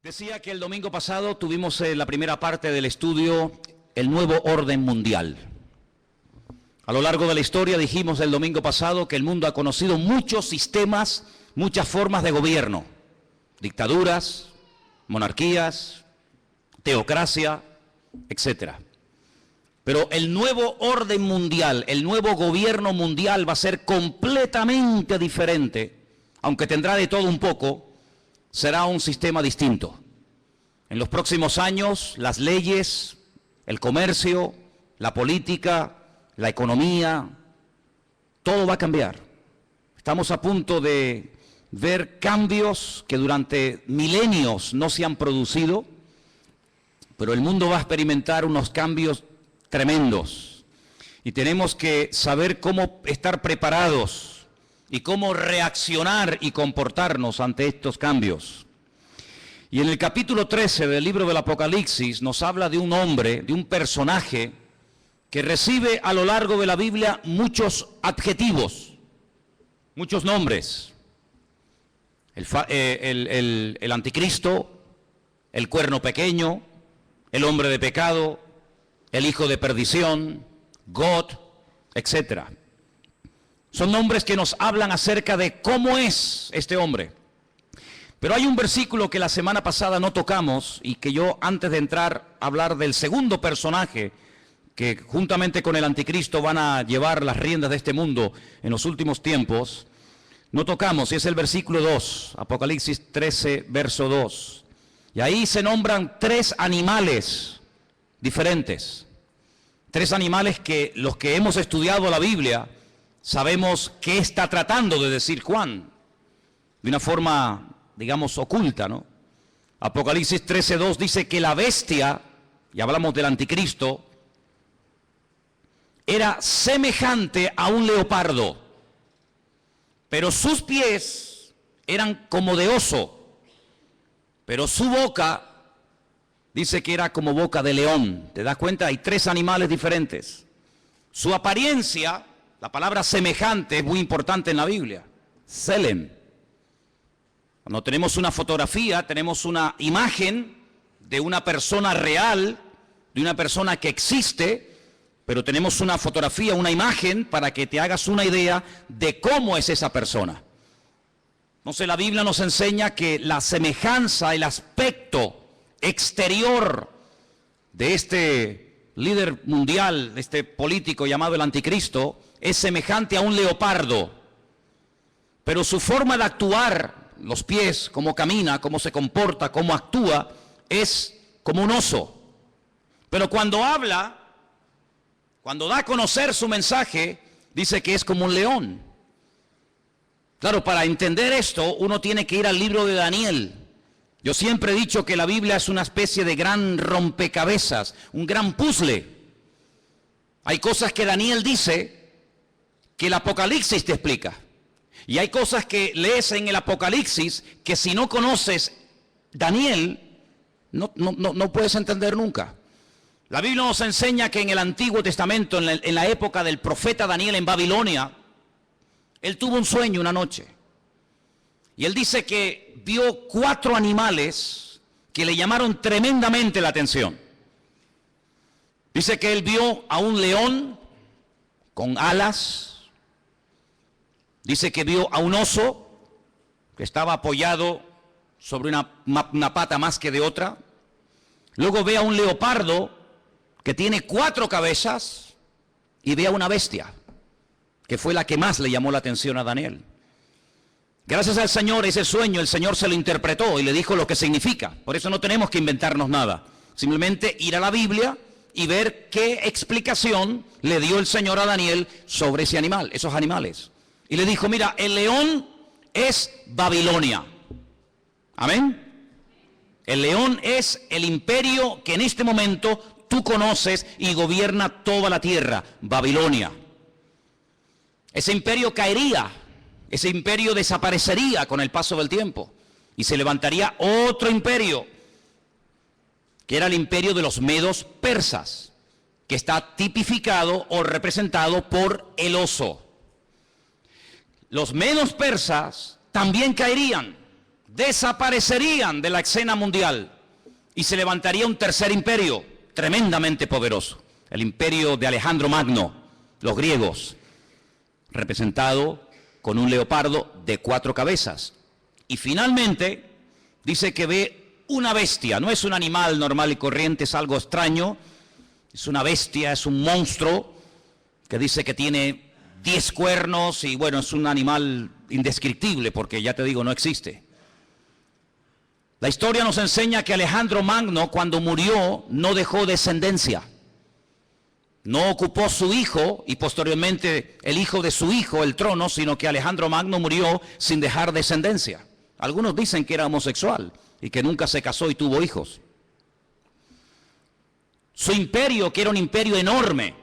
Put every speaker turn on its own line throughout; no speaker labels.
Decía que el domingo pasado tuvimos la primera parte del estudio, el nuevo orden mundial. A lo largo de la historia dijimos el domingo pasado que el mundo ha conocido muchos sistemas, muchas formas de gobierno, dictaduras, monarquías, teocracia, etc. Pero el nuevo orden mundial, el nuevo gobierno mundial va a ser completamente diferente, aunque tendrá de todo un poco. Será un sistema distinto. En los próximos años, las leyes, el comercio, la política, la economía, todo va a cambiar. Estamos a punto de ver cambios que durante milenios no se han producido, pero el mundo va a experimentar unos cambios tremendos. Y tenemos que saber cómo estar preparados y cómo reaccionar y comportarnos ante estos cambios. Y en el capítulo 13 del libro del Apocalipsis nos habla de un hombre, de un personaje que recibe a lo largo de la Biblia muchos adjetivos, muchos nombres. El anticristo, el cuerno pequeño, el hombre de pecado, el hijo de perdición, God, etcétera. Son nombres que nos hablan acerca de cómo es este hombre. Pero hay un versículo que la semana pasada no tocamos y que yo, antes de entrar a hablar del segundo personaje que juntamente con el anticristo van a llevar las riendas de este mundo en los últimos tiempos, no tocamos, y es el versículo 2, Apocalipsis 13, verso 2. Y ahí se nombran tres animales diferentes. Tres animales que los que hemos estudiado la Biblia sabemos qué está tratando de decir Juan, de una forma, digamos, oculta, ¿no? Apocalipsis 13:2 dice que la bestia, y hablamos del anticristo, era semejante a un leopardo, pero sus pies eran como de oso, pero su boca dice que era como boca de león. ¿Te das cuenta? Hay tres animales diferentes. Su apariencia, la palabra semejante es muy importante en la Biblia. Selem. Cuando tenemos una fotografía, tenemos una imagen de una persona real, de una persona que existe, pero tenemos una fotografía, una imagen para que te hagas una idea de cómo es esa persona. Entonces la Biblia nos enseña que la semejanza, el aspecto exterior de este líder mundial, de este político llamado el anticristo, es semejante a un leopardo, pero su forma de actuar, los pies, cómo camina, cómo se comporta, cómo actúa, es como un oso. Pero cuando habla, cuando da a conocer su mensaje, dice que es como un león. Claro, para entender esto, uno tiene que ir al libro de Daniel. Yo siempre he dicho que la Biblia es una especie de gran rompecabezas, un gran puzzle. Hay cosas que Daniel dice que el Apocalipsis te explica. Y hay cosas que lees en el Apocalipsis que si no conoces Daniel, no puedes entender nunca. La Biblia nos enseña que en el Antiguo Testamento, en la época del profeta Daniel en Babilonia, él tuvo un sueño una noche. Y él dice que vio 4 animales que le llamaron tremendamente la atención. Dice que él vio a un león con alas. Dice que vio a un oso que estaba apoyado sobre una pata más que de otra. Luego ve a un leopardo que tiene 4 cabezas y ve a una bestia, que fue la que más le llamó la atención a Daniel. Gracias al Señor, ese sueño el Señor se lo interpretó y le dijo lo que significa. Por eso no tenemos que inventarnos nada. Simplemente ir a la Biblia y ver qué explicación le dio el Señor a Daniel sobre ese animal, esos animales. Y le dijo, mira, el león es Babilonia. Amén. El león es el imperio que en este momento tú conoces y gobierna toda la tierra, Babilonia. Ese imperio caería, ese imperio desaparecería con el paso del tiempo y se levantaría otro imperio, que era el imperio de los medos persas, que está tipificado o representado por el oso. Los medos persas también caerían, desaparecerían de la escena mundial y se levantaría un tercer imperio tremendamente poderoso, el imperio de Alejandro Magno, los griegos, representado con un leopardo de 4 cabezas. Y finalmente dice que ve una bestia, no es un animal normal y corriente, es algo extraño, es una bestia, es un monstruo que dice que tiene 10 cuernos y bueno, es un animal indescriptible porque ya te digo, no existe. La historia nos enseña que Alejandro Magno cuando murió no dejó descendencia. No ocupó su hijo y posteriormente el hijo de su hijo el trono, sino que Alejandro Magno murió sin dejar descendencia. Algunos dicen que era homosexual y que nunca se casó y tuvo hijos. Su imperio, que era un imperio enorme,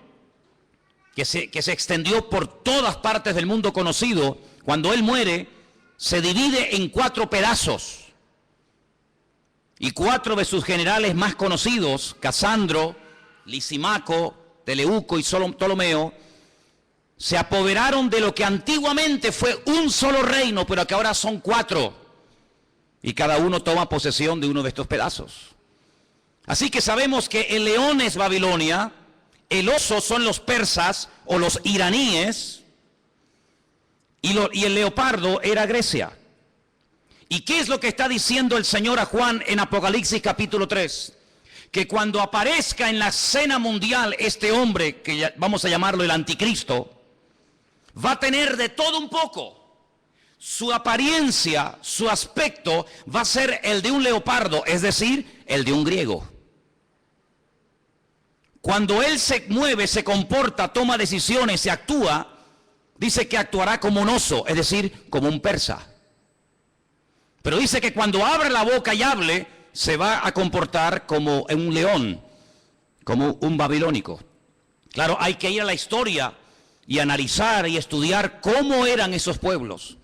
que se extendió por todas partes del mundo conocido, cuando él muere, se divide en 4 pedazos. Y 4 de sus generales más conocidos, Casandro, Lisimaco, Teleuco y Ptolomeo, se apoderaron de lo que antiguamente fue un solo reino, pero que ahora son 4. Y cada uno toma posesión de uno de estos pedazos. Así que sabemos que el león es Babilonia, el oso son los persas o los iraníes, y el leopardo era Grecia. ¿Y qué es lo que está diciendo el Señor a Juan en Apocalipsis capítulo 3? Que cuando aparezca en la escena mundial este hombre, que vamos a llamarlo el anticristo, va a tener de todo un poco. Su apariencia, su aspecto va a ser el de un leopardo, es decir, el de un griego. Cuando él se mueve, se comporta, toma decisiones, se actúa, dice que actuará como un oso, es decir, como un persa. Pero dice que cuando abra la boca y hable, se va a comportar como un león, como un babilónico. Claro, hay que ir a la historia y analizar y estudiar cómo eran esos pueblos.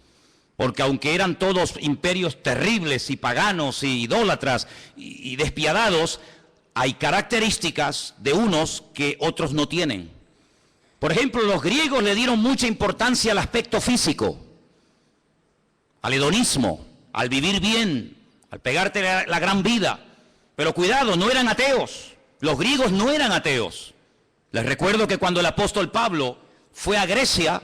Porque aunque eran todos imperios terribles y paganos y idólatras y despiadados, hay características de unos que otros no tienen. Por ejemplo, los griegos le dieron mucha importancia al aspecto físico, al hedonismo, al vivir bien, al pegarte la gran vida. Pero cuidado, no eran ateos. Los griegos no eran ateos. Les recuerdo que cuando el apóstol Pablo fue a Grecia,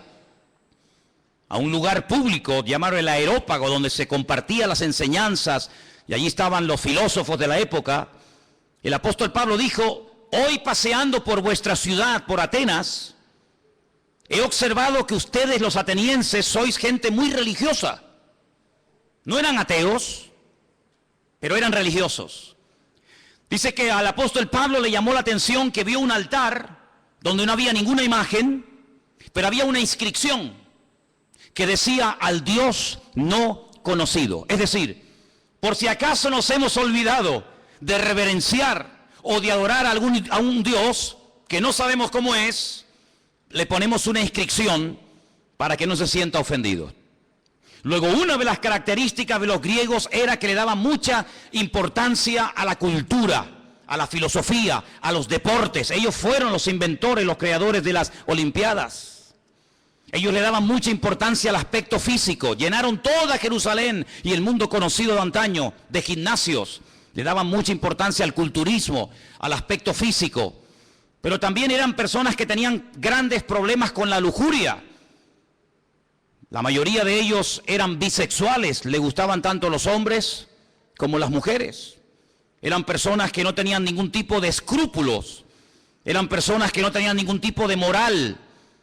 a un lugar público llamado el Areópago, donde se compartían las enseñanzas, y allí estaban los filósofos de la época, el apóstol Pablo dijo: hoy paseando por vuestra ciudad, por Atenas, he observado que ustedes los atenienses sois gente muy religiosa. No eran ateos, pero eran religiosos. Dice que al apóstol Pablo le llamó la atención que vio un altar donde no había ninguna imagen, pero había una inscripción que decía: al Dios no conocido. Es decir, por si acaso nos hemos olvidado de reverenciar o de adorar a un Dios que no sabemos cómo es, le ponemos una inscripción para que no se sienta ofendido. Luego, una de las características de los griegos era que le daban mucha importancia a la cultura, a la filosofía, a los deportes. Ellos fueron los inventores, los creadores de las Olimpiadas. Ellos le daban mucha importancia al aspecto físico. Llenaron toda Jerusalén y el mundo conocido de antaño de gimnasios. Le daban mucha importancia al culturismo, al aspecto físico. Pero también eran personas que tenían grandes problemas con la lujuria. La mayoría de ellos eran bisexuales, le gustaban tanto los hombres como las mujeres. Eran personas que no tenían ningún tipo de escrúpulos, eran personas que no tenían ningún tipo de moral,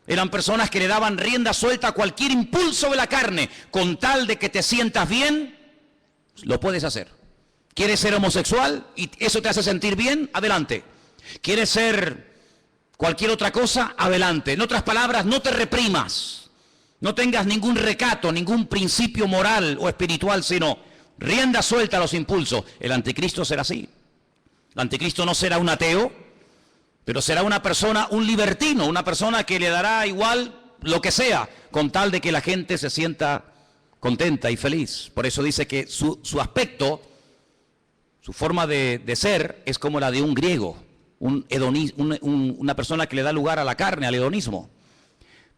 eran personas que le daban rienda suelta a cualquier impulso de la carne, con tal de que te sientas bien, lo puedes hacer. ¿Quieres ser homosexual y eso te hace sentir bien? Adelante. ¿Quieres ser cualquier otra cosa? Adelante. En otras palabras, no te reprimas. No tengas ningún recato, ningún principio moral o espiritual, sino rienda suelta a los impulsos. El anticristo será así. El anticristo no será un ateo, pero será una persona, un libertino, una persona que le dará igual lo que sea, con tal de que la gente se sienta contenta y feliz. Por eso dice que su aspecto, su forma de ser, es como la de un griego, una persona que le da lugar a la carne, al hedonismo.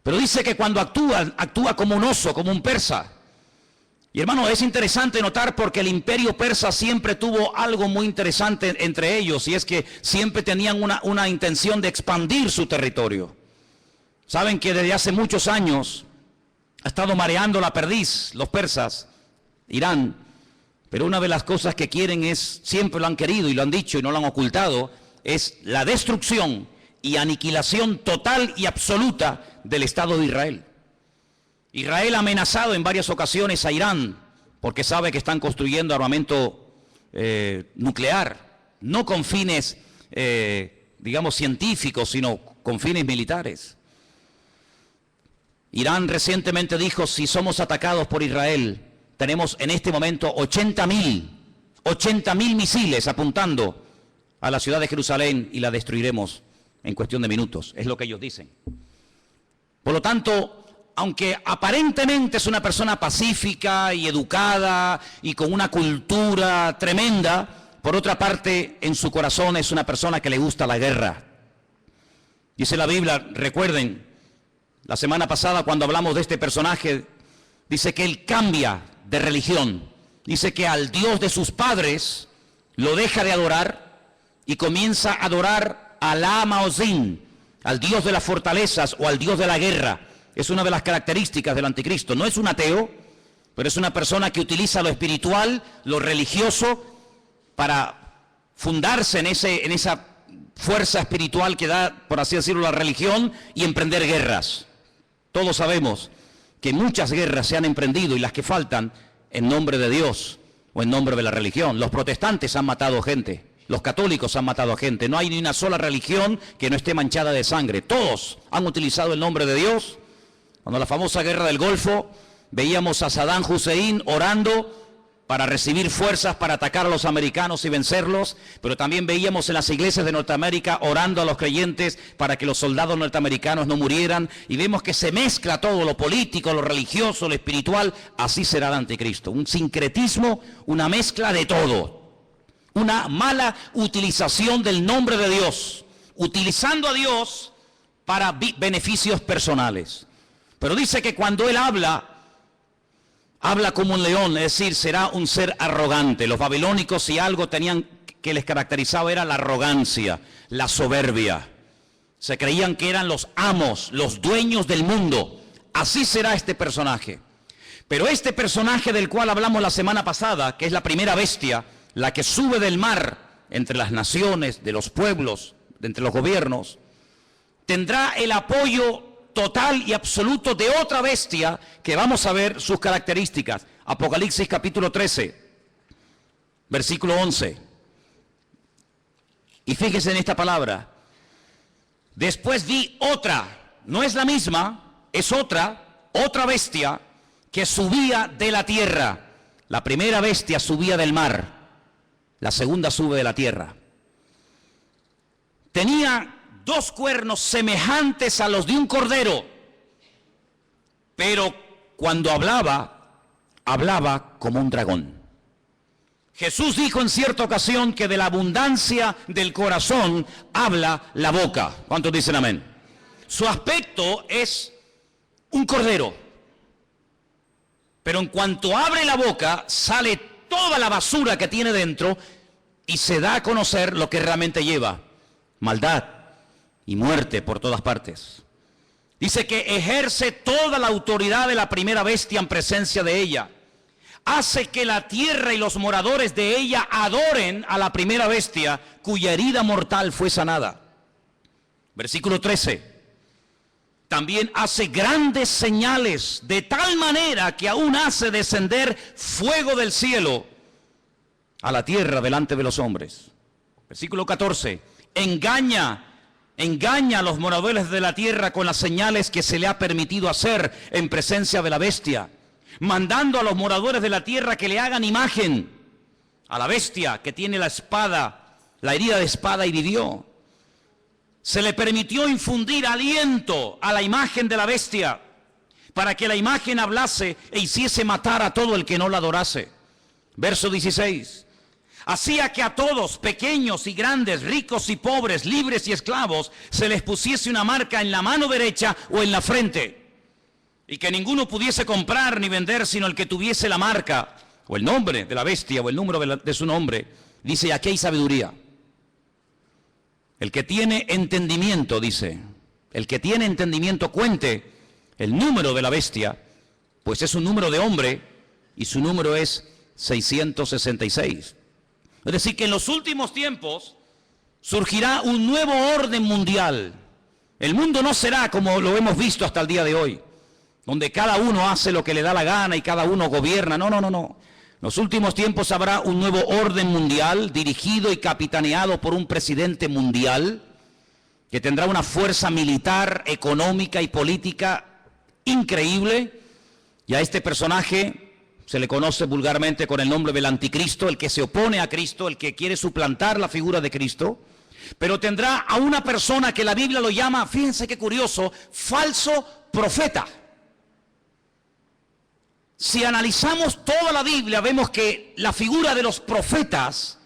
Pero dice que cuando actúa como un oso, como un persa. Y hermano, es interesante notar porque el imperio persa siempre tuvo algo muy interesante entre ellos, y es que siempre tenían una intención de expandir su territorio. Saben que desde hace muchos años ha estado mareando la perdiz los persas, Irán, pero una de las cosas que quieren es, siempre lo han querido y lo han dicho y no lo han ocultado, es la destrucción y aniquilación total y absoluta del Estado de Israel. Israel ha amenazado en varias ocasiones a Irán porque sabe que están construyendo armamento nuclear, no con fines, digamos, científicos, sino con fines militares. Irán recientemente dijo, si somos atacados por Israel, tenemos en este momento 80.000 misiles apuntando a la ciudad de Jerusalén y la destruiremos en cuestión de minutos, es lo que ellos dicen. Por lo tanto, aunque aparentemente es una persona pacífica y educada y con una cultura tremenda, por otra parte, en su corazón es una persona que le gusta la guerra. Dice la Biblia, recuerden, la semana pasada cuando hablamos de este personaje, dice que él cambia de religión. Dice que al Dios de sus padres lo deja de adorar y comienza a adorar a Alá Maozín, al Dios de las fortalezas o al Dios de la guerra. Es una de las características del anticristo. No es un ateo, pero es una persona que utiliza lo espiritual, lo religioso, para fundarse en esa fuerza espiritual que da, por así decirlo, la religión, y emprender guerras. Todos sabemos que muchas guerras se han emprendido y las que faltan en nombre de Dios o en nombre de la religión. Los protestantes han matado gente, los católicos han matado gente. No hay ni una sola religión que no esté manchada de sangre. Todos han utilizado el nombre de Dios. Cuando la famosa guerra del Golfo, veíamos a Saddam Hussein orando para recibir fuerzas para atacar a los americanos y vencerlos, pero también veíamos en las iglesias de Norteamérica orando a los creyentes para que los soldados norteamericanos no murieran, y vemos que se mezcla todo, lo político, lo religioso, lo espiritual. Así será el anticristo, un sincretismo, una mezcla de todo, una mala utilización del nombre de Dios, utilizando a Dios para beneficios personales. Pero dice que cuando él habla como un león, es decir, será un ser arrogante. Los babilónicos, si algo tenían que les caracterizaba, era la arrogancia, la soberbia. Se creían que eran los amos, los dueños del mundo. Así será este personaje. Pero este personaje del cual hablamos la semana pasada, que es la primera bestia, la que sube del mar entre las naciones, de los pueblos, de entre los gobiernos, tendrá el apoyo total y absoluto de otra bestia que vamos a ver sus características. Apocalipsis capítulo 13, versículo 11. Y fíjense en esta palabra. Después vi otra, no es la misma, es otra bestia que subía de la tierra. La primera bestia subía del mar, la segunda sube de la tierra. Tenía 2 cuernos semejantes a los de un cordero, pero cuando hablaba como un dragón. Jesús dijo en cierta ocasión que de la abundancia del corazón habla la boca. ¿Cuántos dicen amén? Su aspecto es un cordero, pero en cuanto abre la boca sale toda la basura que tiene dentro y se da a conocer lo que realmente lleva: maldad y muerte por todas partes. Dice que ejerce toda la autoridad de la primera bestia en presencia de ella. Hace que la tierra y los moradores de ella adoren a la primera bestia, cuya herida mortal fue sanada. Versículo 13. También hace grandes señales, de tal manera que aún hace descender fuego del cielo a la tierra delante de los hombres. Versículo 14. Engaña a los moradores de la tierra con las señales que se le ha permitido hacer en presencia de la bestia, mandando a los moradores de la tierra que le hagan imagen a la bestia que tiene la espada, la herida de espada, y vivió. Se le permitió infundir aliento a la imagen de la bestia para que la imagen hablase e hiciese matar a todo el que no la adorase. Verso 16. Hacía que a todos, pequeños y grandes, ricos y pobres, libres y esclavos, se les pusiese una marca en la mano derecha o en la frente. y que ninguno pudiese comprar ni vender sino el que tuviese la marca o el nombre de la bestia o el número de su nombre. Dice, aquí hay sabiduría. El que tiene entendimiento, dice, el que tiene entendimiento cuente el número de la bestia, pues es un número de hombre y su número es 666. Es decir, que en los últimos tiempos surgirá un nuevo orden mundial. El mundo no será como lo hemos visto hasta el día de hoy, donde cada uno hace lo que le da la gana y cada uno gobierna. No. En los últimos tiempos habrá un nuevo orden mundial dirigido y capitaneado por un presidente mundial que tendrá una fuerza militar, económica y política increíble. Y a este personaje se le conoce vulgarmente con el nombre del anticristo, el que se opone a Cristo, el que quiere suplantar la figura de Cristo. Pero tendrá a una persona que la Biblia lo llama, fíjense qué curioso, falso profeta. Si analizamos toda la Biblia, vemos que la figura de los profetas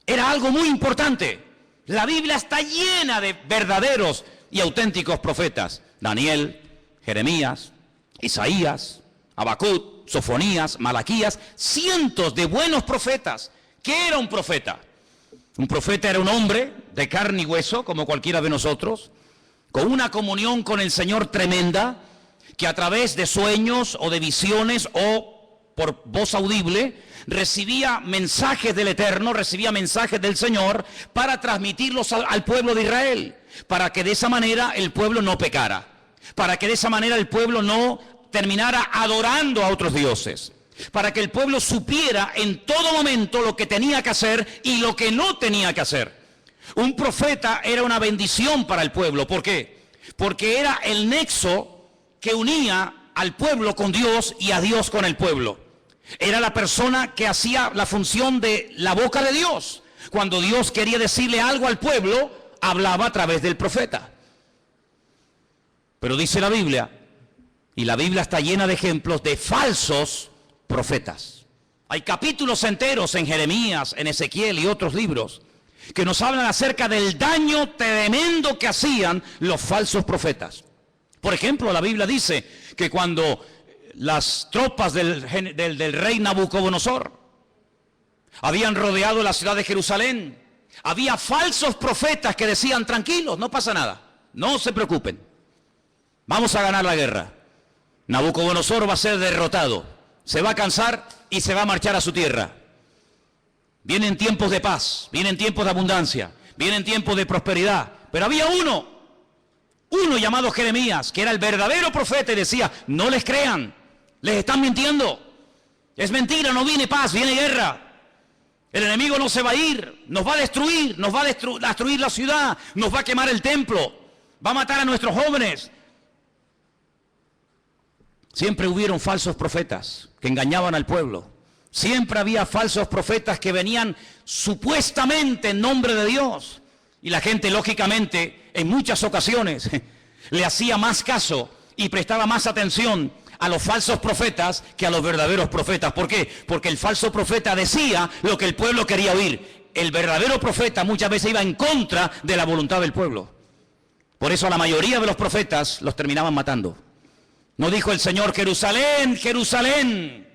era algo muy importante. La Biblia está llena de verdaderos y auténticos profetas. Daniel, Jeremías, Isaías, Habacuc, Sofonías, Malaquías, cientos de buenos profetas. ¿Qué era un profeta? Un profeta era un hombre de carne y hueso, como cualquiera de nosotros, con una comunión con el Señor tremenda, que a través de sueños o de visiones o por voz audible recibía mensajes del Eterno, recibía mensajes del Señor para transmitirlos al pueblo de Israel, para que de esa manera el pueblo no pecara, para que de esa manera el pueblo no terminara adorando a otros dioses, para que el pueblo supiera en todo momento lo que tenía que hacer y lo que no tenía que hacer. Un profeta era una bendición para el pueblo. ¿Por qué? Porque era el nexo que unía al pueblo con Dios y a Dios con el pueblo. Era la persona que hacía la función de la boca de Dios. Cuando Dios quería decirle algo al pueblo, hablaba a través del profeta. Pero dice la Biblia, y la Biblia está llena de ejemplos de falsos profetas. Hay capítulos enteros en Jeremías, en Ezequiel y otros libros que nos hablan acerca del daño tremendo que hacían los falsos profetas. Por ejemplo, la Biblia dice que cuando las tropas del rey Nabucodonosor habían rodeado la ciudad de Jerusalén, había falsos profetas que decían, tranquilos, no pasa nada, no se preocupen, vamos a ganar la guerra. Nabucodonosor va a ser derrotado, se va a cansar y se va a marchar a su tierra. Vienen tiempos de paz, vienen tiempos de abundancia, vienen tiempos de prosperidad, pero había uno llamado Jeremías, que era el verdadero profeta, y decía, no les crean, les están mintiendo, es mentira, no viene paz, viene guerra, el enemigo no se va a ir, nos va a destruir, nos va a destruir la ciudad, nos va a quemar el templo, va a matar a nuestros jóvenes. Siempre hubieron falsos profetas que engañaban al pueblo, siempre había falsos profetas que venían supuestamente en nombre de Dios, y la gente lógicamente en muchas ocasiones le hacía más caso y prestaba más atención a los falsos profetas que a los verdaderos profetas. ¿Por qué? Porque el falso profeta decía lo que el pueblo quería oír. El verdadero profeta muchas veces iba en contra de la voluntad del pueblo. Por eso a la mayoría de los profetas los terminaban matando. ¿No dijo el Señor, Jerusalén, Jerusalén,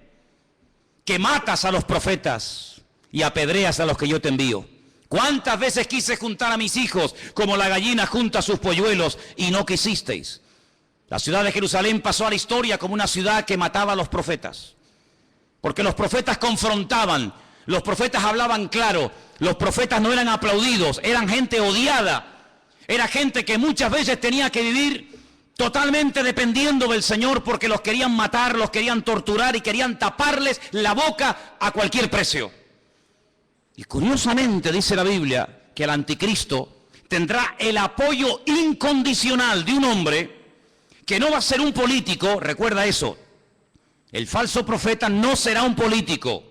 que matas a los profetas y apedreas a los que yo te envío? ¿Cuántas veces quise juntar a mis hijos como la gallina junta sus polluelos y no quisisteis? La ciudad de Jerusalén pasó a la historia como una ciudad que mataba a los profetas. Porque los profetas confrontaban, los profetas hablaban claro, los profetas no eran aplaudidos, eran gente odiada. Era gente que muchas veces tenía que vivir totalmente dependiendo del Señor porque los querían matar, los querían torturar y querían taparles la boca a cualquier precio. Y curiosamente dice la Biblia que el anticristo tendrá el apoyo incondicional de un hombre que no va a ser un político, recuerda eso. El falso profeta no será un político,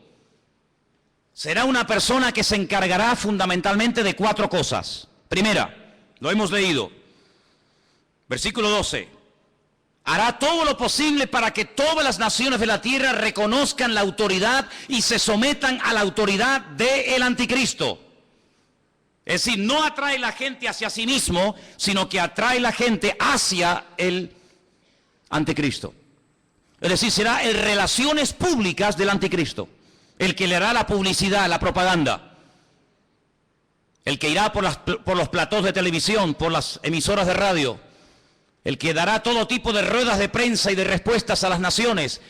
será una persona que se encargará fundamentalmente de 4 cosas. Primera, lo hemos leído, versículo 12. Hará todo lo posible para que todas las naciones de la tierra reconozcan la autoridad y se sometan a la autoridad del anticristo. Es decir, no atrae la gente hacia sí mismo, sino que atrae la gente hacia el anticristo. Es decir, será en relaciones públicas del anticristo, el que le hará la publicidad, la propaganda, el que irá por los platós de televisión, por las emisoras de radio, el que dará todo tipo de ruedas de prensa y de respuestas a las naciones,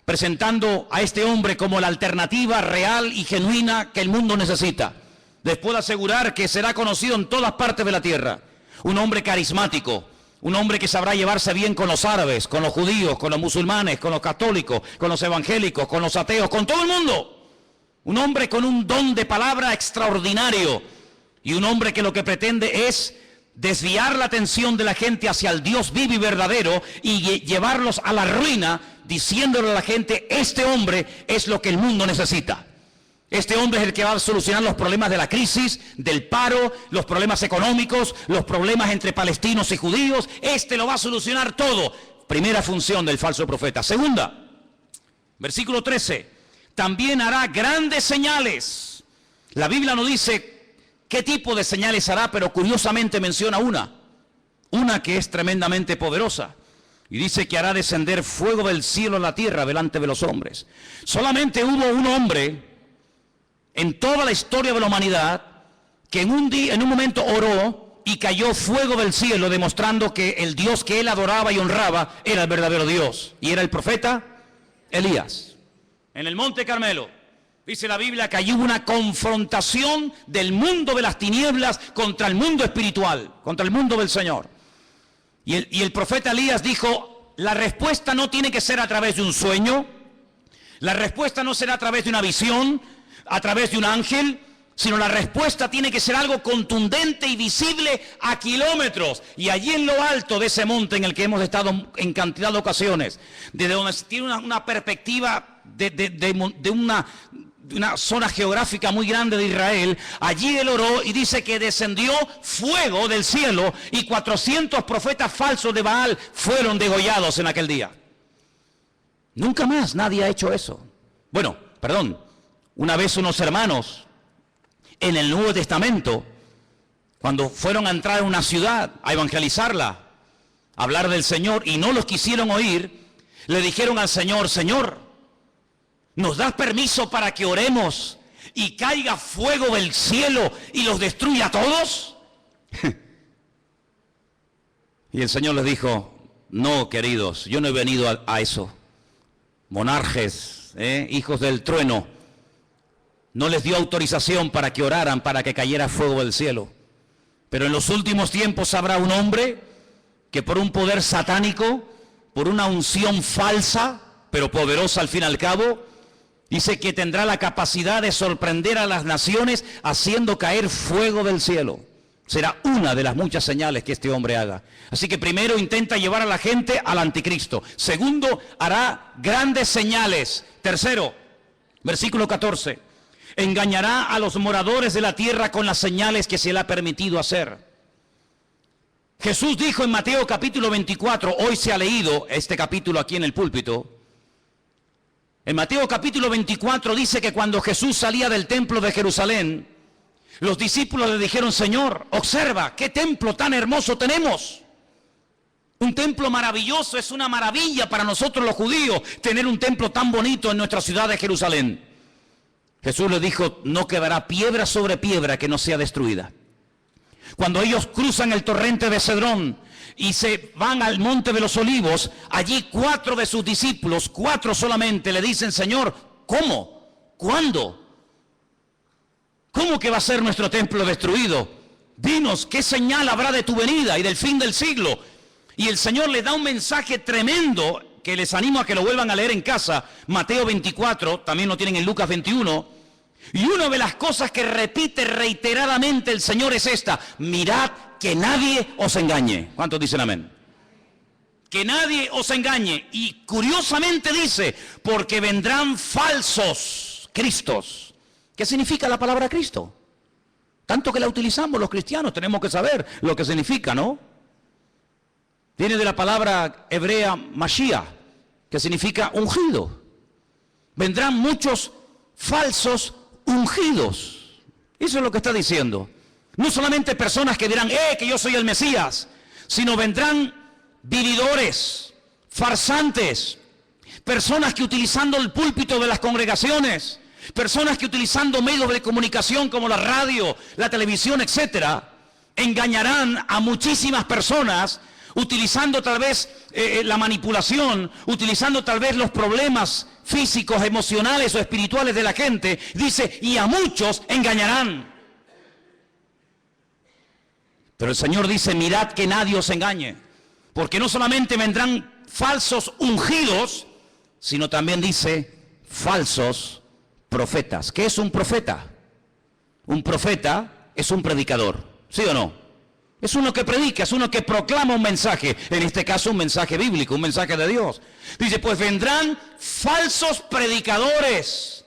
presentando a este hombre como la alternativa real y genuina que el mundo necesita. Les puedo asegurar que será conocido en todas partes de la tierra. Un hombre carismático, un hombre que sabrá llevarse bien con los árabes, con los judíos, con los musulmanes, con los católicos, con los evangélicos, con los ateos, con todo el mundo. Un hombre con un don de palabra extraordinario y un hombre que lo que pretende es desviar la atención de la gente hacia el Dios vivo y verdadero y llevarlos a la ruina, diciéndole a la gente, este hombre es lo que el mundo necesita. Este hombre es el que va a solucionar los problemas de la crisis, del paro, los problemas económicos, los problemas entre palestinos y judíos. Este lo va a solucionar todo. Primera función del falso profeta. Segunda, versículo 13. También hará grandes señales. La Biblia no dice qué tipo de señales hará, pero curiosamente menciona una que es tremendamente poderosa. Y dice que hará descender fuego del cielo a la tierra delante de los hombres. Solamente hubo un hombre en toda la historia de la humanidad que en un momento oró y cayó fuego del cielo, demostrando que el Dios que él adoraba y honraba era el verdadero Dios. Y era el profeta Elías. En el monte Carmelo, dice la Biblia que allí hubo una confrontación del mundo de las tinieblas contra el mundo espiritual, contra el mundo del Señor. Y el profeta Elías dijo, la respuesta no tiene que ser a través de un sueño, la respuesta no será a través de una visión, a través de un ángel, sino la respuesta tiene que ser algo contundente y visible a kilómetros. Y allí en lo alto de ese monte en el que hemos estado en cantidad de ocasiones, desde donde se tiene una perspectiva de una zona geográfica muy grande de Israel, allí él oró y dice que descendió fuego del cielo y 400 profetas falsos de Baal fueron degollados en aquel día. Nunca más nadie ha hecho eso. Bueno, perdón. Una vez unos hermanos en el Nuevo Testamento, cuando fueron a entrar a una ciudad a evangelizarla, a hablar del Señor y no los quisieron oír, le dijeron al Señor, Señor, ¿nos das permiso para que oremos y caiga fuego del cielo y los destruya a todos? Y el Señor les dijo, no, queridos, yo no he venido a eso. Monarjes, hijos del trueno, no les dio autorización para que oraran, para que cayera fuego del cielo. Pero en los últimos tiempos habrá un hombre que por un poder satánico, por una unción falsa, pero poderosa al fin y al cabo, dice que tendrá la capacidad de sorprender a las naciones haciendo caer fuego del cielo. Será una de las muchas señales que este hombre haga. Así que primero intenta llevar a la gente al anticristo. Segundo, hará grandes señales. Tercero, versículo 14. Engañará a los moradores de la tierra con las señales que se le ha permitido hacer. Jesús dijo en Mateo capítulo 24, hoy se ha leído este capítulo aquí en el púlpito. En Mateo capítulo 24 dice que cuando Jesús salía del templo de Jerusalén, los discípulos le dijeron, Señor, observa, qué templo tan hermoso tenemos. Un templo maravilloso, es una maravilla para nosotros los judíos tener un templo tan bonito en nuestra ciudad de Jerusalén. Jesús les dijo, no quedará piedra sobre piedra que no sea destruida. Cuando ellos cruzan el torrente de Cedrón y se van al monte de los olivos, allí 4 de sus discípulos, 4 solamente, le dicen, Señor, ¿cómo? ¿Cuándo? ¿Cómo que va a ser nuestro templo destruido? Dinos, ¿qué señal habrá de tu venida y del fin del siglo? Y el Señor les da un mensaje tremendo que les animo a que lo vuelvan a leer en casa. Mateo 24, también lo tienen en Lucas 21. Y una de las cosas que repite reiteradamente el Señor es esta: mirad que nadie os engañe. ¿Cuántos dicen amén? Que nadie os engañe. Y curiosamente dice, porque vendrán falsos cristos. ¿Qué significa la palabra Cristo? Tanto que la utilizamos los cristianos, tenemos que saber lo que significa, ¿no? Viene de la palabra hebrea Mashiach, que significa ungido. Vendrán muchos falsos ungidos. Eso es lo que está diciendo. No solamente personas que dirán, que yo soy el Mesías, sino vendrán vividores, farsantes, Personas que utilizando el púlpito de las congregaciones, personas que utilizando medios de comunicación como la radio, la televisión, etcétera, engañarán a muchísimas personas utilizando tal vez la manipulación, utilizando tal vez los problemas físicos, emocionales o espirituales de la gente. Dice, y a muchos engañarán. Pero el Señor dice, mirad que nadie os engañe, porque no solamente vendrán falsos ungidos, sino también dice falsos profetas. ¿Qué es un profeta? Un profeta es un predicador, ¿sí o no? Es uno que predica, es uno que proclama un mensaje, en este caso un mensaje bíblico, un mensaje de Dios. Dice, pues vendrán falsos predicadores.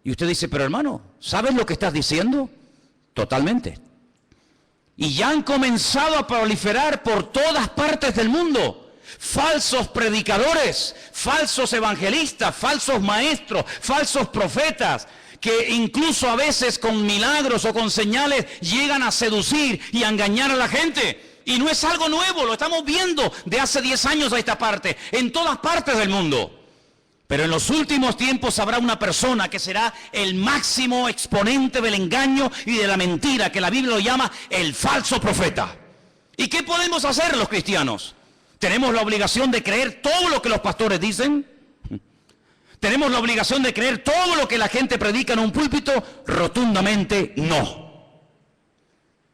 Y usted dice, pero hermano, ¿sabes lo que estás diciendo? Totalmente. Y ya han comenzado a proliferar por todas partes del mundo. Falsos predicadores, falsos evangelistas, falsos maestros, falsos profetas, que incluso a veces con milagros o con señales llegan a seducir y a engañar a la gente. Y no es algo nuevo, lo estamos viendo de hace 10 años a esta parte, en todas partes del mundo. Pero en los últimos tiempos habrá una persona que será el máximo exponente del engaño y de la mentira, que la Biblia lo llama el falso profeta. ¿Y qué podemos hacer los cristianos? ¿Tenemos la obligación de creer todo lo que los pastores dicen? ¿Tenemos la obligación de creer todo lo que la gente predica en un púlpito? Rotundamente no.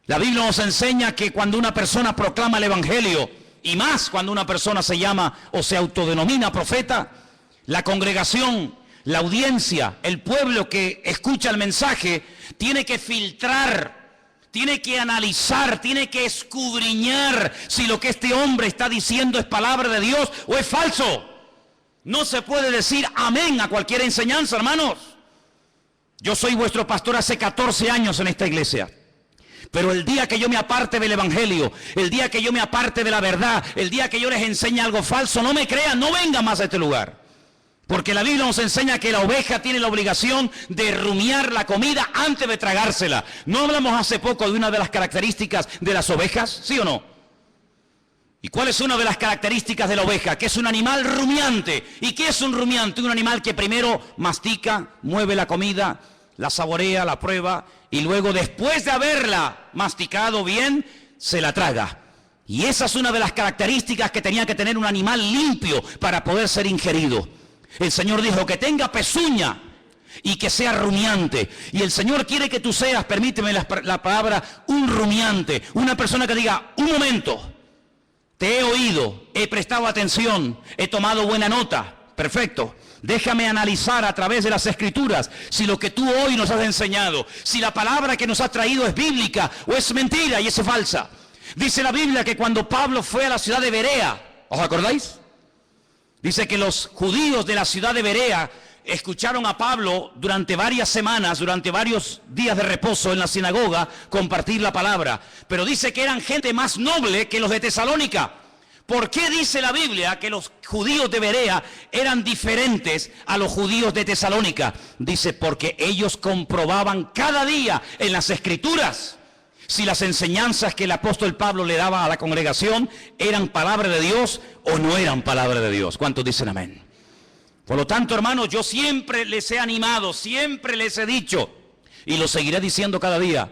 La Biblia nos enseña que cuando una persona proclama el evangelio, y más cuando una persona se llama o se autodenomina profeta, la congregación, la audiencia, el pueblo que escucha el mensaje, tiene que filtrar, tiene que analizar, tiene que escudriñar si lo que este hombre está diciendo es palabra de Dios o es falso. No se puede decir amén a cualquier enseñanza, hermanos. Yo soy vuestro pastor hace 14 años en esta iglesia. Pero el día que yo me aparte del evangelio, el día que yo me aparte de la verdad, el día que yo les enseñe algo falso, no me crean, no vengan más a este lugar. Porque la Biblia nos enseña que la oveja tiene la obligación de rumiar la comida antes de tragársela. ¿No hablamos hace poco de una de las características de las ovejas? ¿Sí o no? ¿Y cuál es una de las características de la oveja? Que es un animal rumiante. ¿Y qué es un rumiante? Un animal que primero mastica, mueve la comida, la saborea, la prueba, y luego después de haberla masticado bien, se la traga. Y esa es una de las características que tenía que tener un animal limpio para poder ser ingerido. El Señor dijo que tenga pezuña y que sea rumiante. Y el Señor quiere que tú seas, permíteme la palabra, un rumiante. Una persona que diga, un momento, te he oído, he prestado atención, he tomado buena nota. Perfecto. Déjame analizar a través de las Escrituras si lo que tú hoy nos has enseñado, si la palabra que nos has traído es bíblica o es mentira y es falsa. Dice la Biblia que cuando Pablo fue a la ciudad de Berea, ¿os acordáis? Dice que los judíos de la ciudad de Berea escucharon a Pablo durante varias semanas, durante varios días de reposo en la sinagoga, compartir la palabra. Pero dice que eran gente más noble que los de Tesalónica. ¿Por qué dice la Biblia que los judíos de Berea eran diferentes a los judíos de Tesalónica? Dice, porque ellos comprobaban cada día en las Escrituras si las enseñanzas que el apóstol Pablo le daba a la congregación eran palabra de Dios o no eran palabra de Dios. ¿Cuántos dicen amén? Por lo tanto, hermanos, yo siempre les he animado, siempre les he dicho, y lo seguiré diciendo cada día,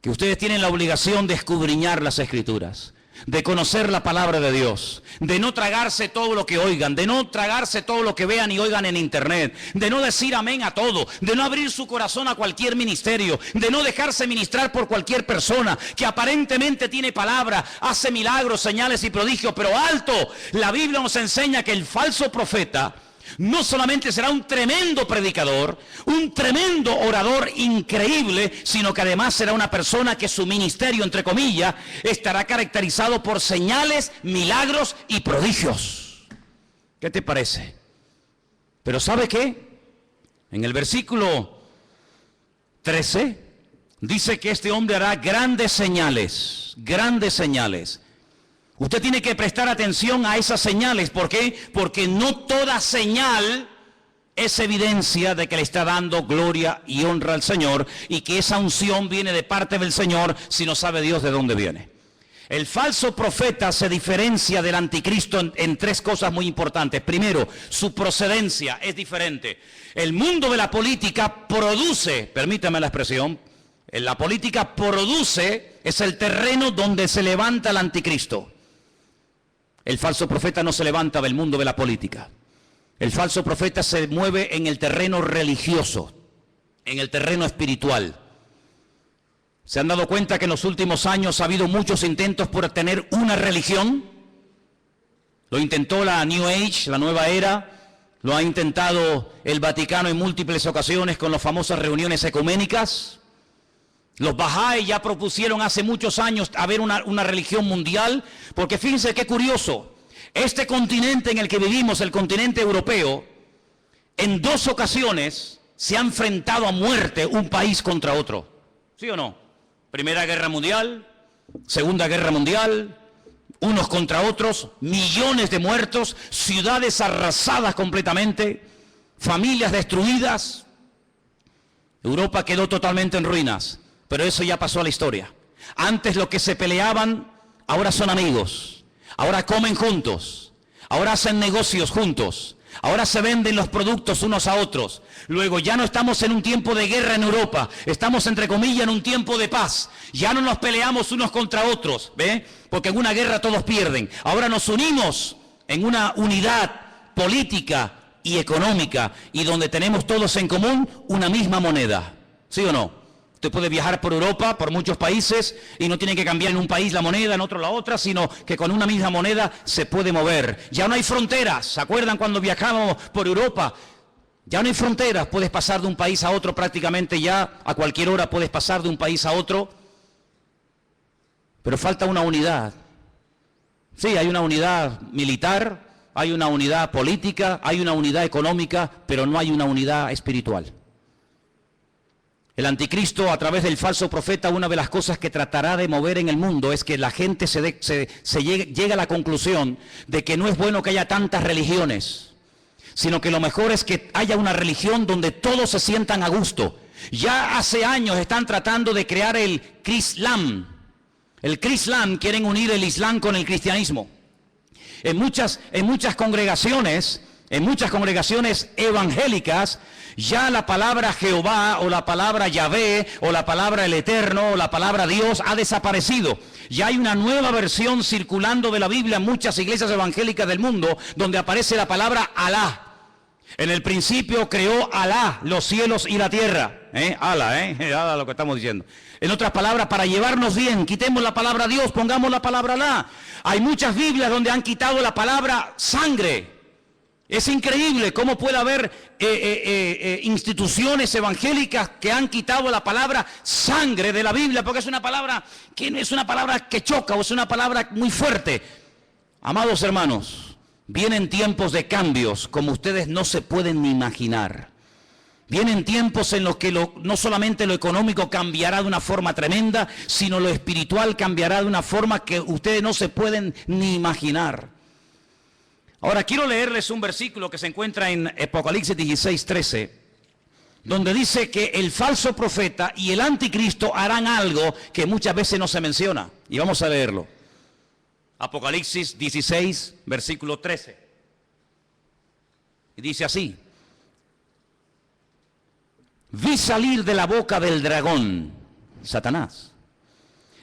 que ustedes tienen la obligación de escudriñar las Escrituras, de conocer la palabra de Dios, de no tragarse todo lo que oigan, de no tragarse todo lo que vean y oigan en internet, de no decir amén a todo, de no abrir su corazón a cualquier ministerio, de no dejarse ministrar por cualquier persona que aparentemente tiene palabra, hace milagros, señales y prodigios, pero alto, la Biblia nos enseña que el falso profeta no solamente será un tremendo predicador, un tremendo orador increíble, sino que además será una persona que su ministerio, entre comillas, estará caracterizado por señales, milagros y prodigios. ¿Qué te parece? Pero ¿sabe qué? En el versículo 13 dice que este hombre hará grandes señales, grandes señales. Usted tiene que prestar atención a esas señales. ¿Por qué? Porque no toda señal es evidencia de que le está dando gloria y honra al Señor y que esa unción viene de parte del Señor si no sabe Dios de dónde viene. El falso profeta se diferencia del anticristo en tres cosas muy importantes. Primero, su procedencia es diferente. El mundo de la política produce, permítame la expresión, la política produce, es el terreno donde se levanta el anticristo. El falso profeta no se levanta del mundo de la política. El falso profeta se mueve en el terreno religioso, en el terreno espiritual. ¿Se han dado cuenta que en los últimos años ha habido muchos intentos por tener una religión? Lo intentó la New Age, la nueva era, lo ha intentado el Vaticano en múltiples ocasiones con las famosas reuniones ecuménicas. Los Bahá'í ya propusieron hace muchos años haber una religión mundial, porque fíjense qué curioso, este continente en el que vivimos, el continente europeo, en 2 ocasiones se ha enfrentado a muerte un país contra otro. ¿Sí o no? Primera Guerra Mundial, Segunda Guerra Mundial, unos contra otros, millones de muertos, ciudades arrasadas completamente, familias destruidas. Europa quedó totalmente en ruinas, pero eso ya pasó a la historia. Antes los que se peleaban, ahora son amigos, ahora comen juntos, ahora hacen negocios juntos. Ahora se venden los productos unos a otros. Luego ya no estamos en un tiempo de guerra en Europa. Estamos, entre comillas, en un tiempo de paz. Ya no nos peleamos unos contra otros, ¿ve? Porque en una guerra todos pierden. Ahora nos unimos en una unidad política y económica y donde tenemos todos en común una misma moneda. ¿Sí o no? Usted puede viajar por Europa, por muchos países, y no tiene que cambiar en un país la moneda, en otro la otra, sino que con una misma moneda se puede mover. Ya no hay fronteras. ¿Se acuerdan cuando viajamos por Europa? Ya no hay fronteras. Puedes pasar de un país a otro prácticamente ya. A cualquier hora puedes pasar de un país a otro. Pero falta una unidad. Sí, hay una unidad militar, hay una unidad política, hay una unidad económica, pero no hay una unidad espiritual. El anticristo, a través del falso profeta, una de las cosas que tratará de mover en el mundo es que la gente llegue a la conclusión de que no es bueno que haya tantas religiones, sino que lo mejor es que haya una religión donde todos se sientan a gusto. Ya hace años están tratando de crear el Crislam. El Crislam, quieren unir el Islam con el cristianismo. En muchas congregaciones evangélicas, ya la palabra Jehová o la palabra Yahvé o la palabra el Eterno o la palabra Dios ha desaparecido. Ya hay una nueva versión circulando de la Biblia en muchas iglesias evangélicas del mundo donde aparece la palabra Alá. En el principio creó Alá los cielos y la tierra. Alá lo que estamos diciendo. En otras palabras, para llevarnos bien, quitemos la palabra Dios, pongamos la palabra Alá. Hay muchas Biblias donde han quitado la palabra sangre. Es increíble cómo puede haber instituciones evangélicas que han quitado la palabra sangre de la Biblia, porque es una palabra que choca o es una palabra muy fuerte. Amados hermanos, vienen tiempos de cambios como ustedes no se pueden ni imaginar. Vienen tiempos en los que no solamente lo económico cambiará de una forma tremenda, sino lo espiritual cambiará de una forma que ustedes no se pueden ni imaginar. Ahora quiero leerles un versículo que se encuentra en Apocalipsis 16:13, donde dice que el falso profeta y el anticristo harán algo que muchas veces no se menciona. Y vamos a leerlo. Apocalipsis 16, versículo 13. Y dice así: vi salir de la boca del dragón, Satanás,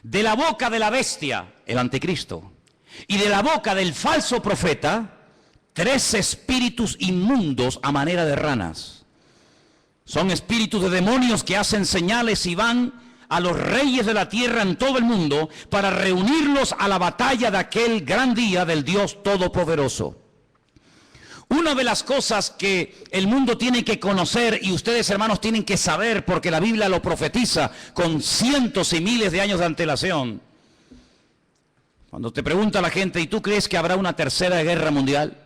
de la boca de la bestia, el anticristo, y de la boca del falso profeta, 3 espíritus inmundos a manera de ranas. Son espíritus de demonios que hacen señales y van a los reyes de la tierra en todo el mundo para reunirlos a la batalla de aquel gran día del Dios Todopoderoso. Una de las cosas que el mundo tiene que conocer y ustedes, hermanos, tienen que saber, porque la Biblia lo profetiza con cientos y miles de años de antelación. Cuando te pregunta la gente, ¿y tú crees que habrá una tercera guerra mundial?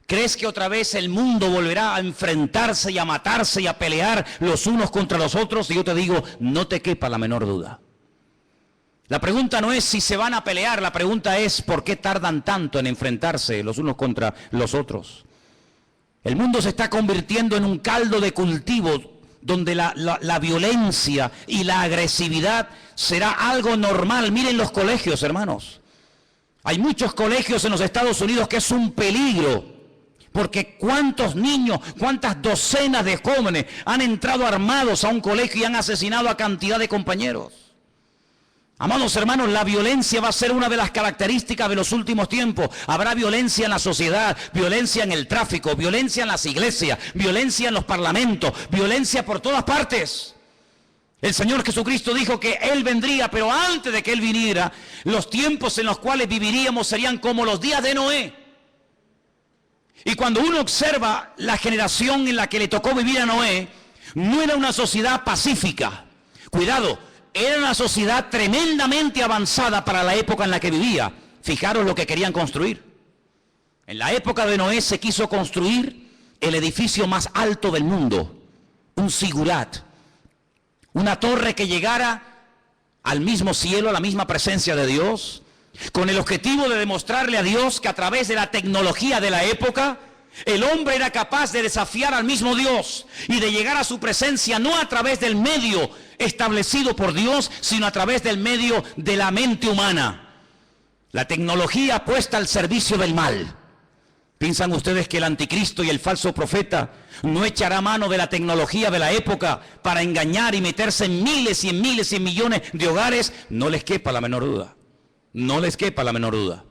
¿Crees que otra vez el mundo volverá a enfrentarse y a matarse y a pelear los unos contra los otros? Y yo te digo, no te quepa la menor duda. La pregunta no es si se van a pelear, la pregunta es ¿por qué tardan tanto en enfrentarse los unos contra los otros? El mundo se está convirtiendo en un caldo de cultivo donde la violencia y la agresividad será algo normal. Miren los colegios, hermanos. Hay muchos colegios en los Estados Unidos que es un peligro, porque cuántos niños, cuántas docenas de jóvenes han entrado armados a un colegio y han asesinado a cantidad de compañeros. Amados hermanos, la violencia va a ser una de las características de los últimos tiempos. Habrá violencia en la sociedad, violencia en el tráfico, violencia en las iglesias, violencia en los parlamentos, violencia por todas partes. El Señor Jesucristo dijo que Él vendría, pero antes de que Él viniera, los tiempos en los cuales viviríamos serían como los días de Noé. Y cuando uno observa la generación en la que le tocó vivir a Noé, no era una sociedad pacífica. Cuidado, era una sociedad tremendamente avanzada para la época en la que vivía. Fijaros lo que querían construir. En la época de Noé se quiso construir el edificio más alto del mundo, un zigurat, una torre que llegara al mismo cielo, a la misma presencia de Dios, con el objetivo de demostrarle a Dios que a través de la tecnología de la época, el hombre era capaz de desafiar al mismo Dios y de llegar a su presencia no a través del medio establecido por Dios, sino a través del medio de la mente humana. La tecnología puesta al servicio del mal. ¿Piensan ustedes que el anticristo y el falso profeta no echará mano de la tecnología de la época para engañar y meterse en miles y en miles y en millones de hogares? No les quepa la menor duda. No les quepa la menor duda.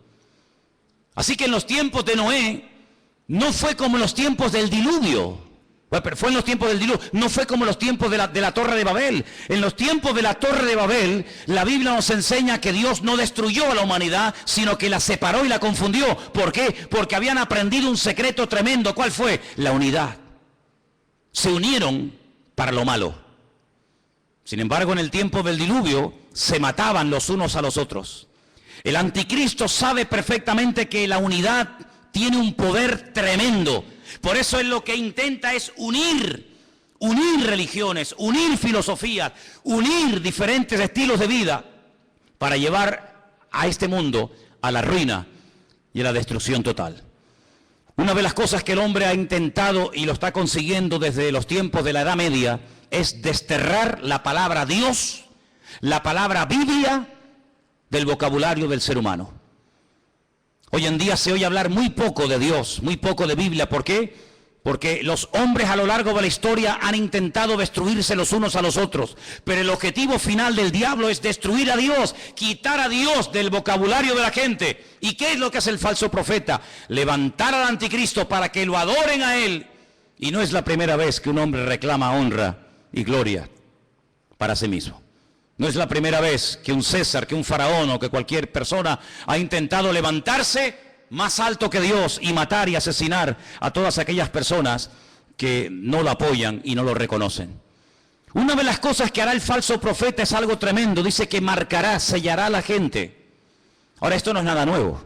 Así que en los tiempos de Noé, no fue como en los tiempos del diluvio. Bueno, pero fue en los tiempos del diluvio, no fue como en los tiempos de la Torre de Babel. En los tiempos de la Torre de Babel, la Biblia nos enseña que Dios no destruyó a la humanidad, sino que la separó y la confundió. ¿Por qué? Porque habían aprendido un secreto tremendo. ¿Cuál fue? La unidad. Se unieron para lo malo. Sin embargo, en el tiempo del diluvio, se mataban los unos a los otros. El anticristo sabe perfectamente que la unidad tiene un poder tremendo. Por eso él lo que intenta es unir religiones, unir filosofías, unir diferentes estilos de vida para llevar a este mundo a la ruina y a la destrucción total. Una de las cosas que el hombre ha intentado y lo está consiguiendo desde los tiempos de la Edad Media es desterrar la palabra Dios, la palabra Biblia del vocabulario del ser humano. Hoy en día se oye hablar muy poco de Dios, muy poco de Biblia. ¿Por qué? Porque los hombres a lo largo de la historia han intentado destruirse los unos a los otros. Pero el objetivo final del diablo es destruir a Dios, quitar a Dios del vocabulario de la gente. ¿Y qué es lo que hace el falso profeta? Levantar al anticristo para que lo adoren a él. Y no es la primera vez que un hombre reclama honra y gloria para sí mismo. No es la primera vez que un César, que un faraón o que cualquier persona ha intentado levantarse más alto que Dios y matar y asesinar a todas aquellas personas que no lo apoyan y no lo reconocen. Una de las cosas que hará el falso profeta es algo tremendo. Dice que marcará, sellará a la gente. Ahora, esto no es nada nuevo.